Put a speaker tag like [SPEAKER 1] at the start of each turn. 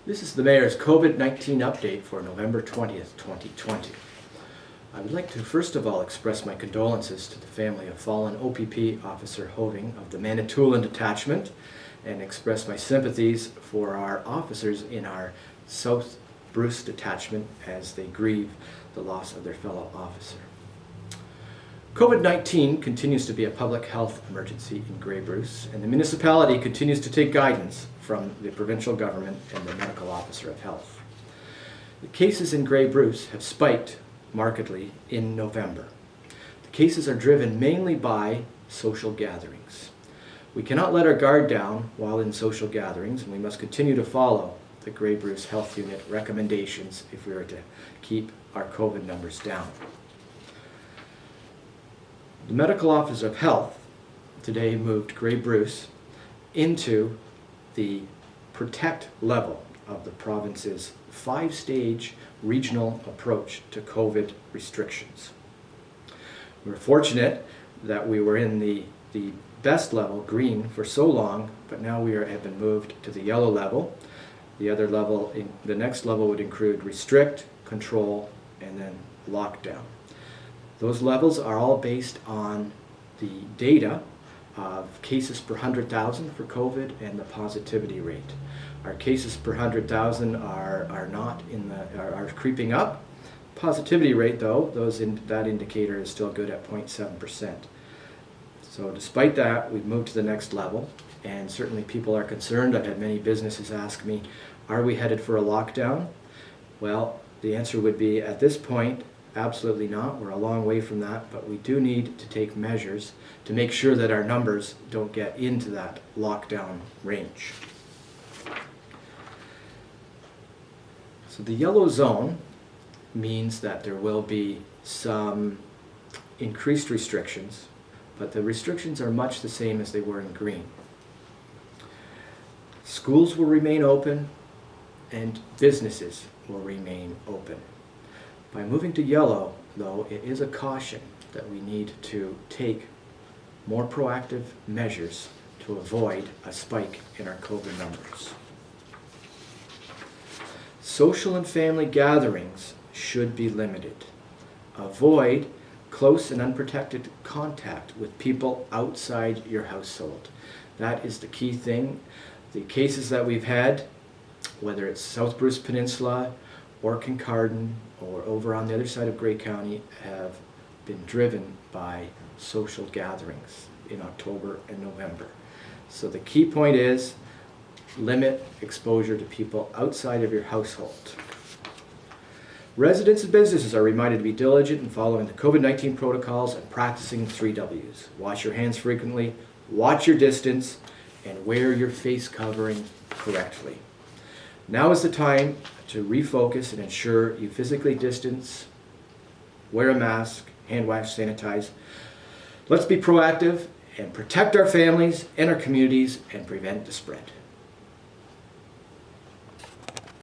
[SPEAKER 1] This is the Mayor's COVID-19 update for November 20th, 2020. I would like to first of all express my condolences to the family of fallen OPP Officer Hoving of the Manitoulin Detachment and express my sympathies for our officers in our South Bruce Detachment as they grieve the loss of their fellow officer. COVID-19 continues to be a public health emergency in Grey Bruce, and the municipality continues to take guidance from the Provincial Government and the Medical Officer of Health. The cases in Grey Bruce have spiked markedly in November. The cases are driven mainly by social gatherings. We cannot let our guard down while in social gatherings, and we must continue to follow the Grey Bruce Health Unit recommendations if we are to keep our COVID numbers down. The Medical Officer of Health today moved Grey Bruce into the protect level of the province's 5-stage regional approach to COVID restrictions. We're fortunate that we were in the best level, green, for so long, but now we have been moved to the yellow level. The next level would include restrict, control, and then lockdown. Those levels are all based on the data of cases per 100,000 for COVID and the positivity rate. Our cases per 100,000 are creeping up. Positivity rate, though, that indicator is still good at 0.7%. So despite that, we've moved to the next level, and certainly people are concerned. I've had many businesses ask me, are we headed for a lockdown? Well, the answer would be, at this point, absolutely not. We're a long way from that, but we do need to take measures to make sure that our numbers don't get into that lockdown range. So the yellow zone means that there will be some increased restrictions, but the restrictions are much the same as they were in green. Schools will remain open and businesses will remain open. By moving to yellow, though, it is a caution that we need to take more proactive measures to avoid a spike in our COVID numbers. Social and family gatherings should be limited. Avoid close and unprotected contact with people outside your household. That is the key thing. The cases that we've had, whether it's South Bruce Peninsula or Kincardine or over on the other side of Grey County, have been driven by social gatherings in October and November. So the key point is limit exposure to people outside of your household. Residents and businesses are reminded to be diligent in following the COVID-19 protocols and practicing the 3 W's. Wash your hands frequently, watch your distance, and wear your face covering correctly. Now is the time to refocus and ensure you physically distance, wear a mask, hand wash, sanitize. Let's be proactive and protect our families and our communities and prevent the spread.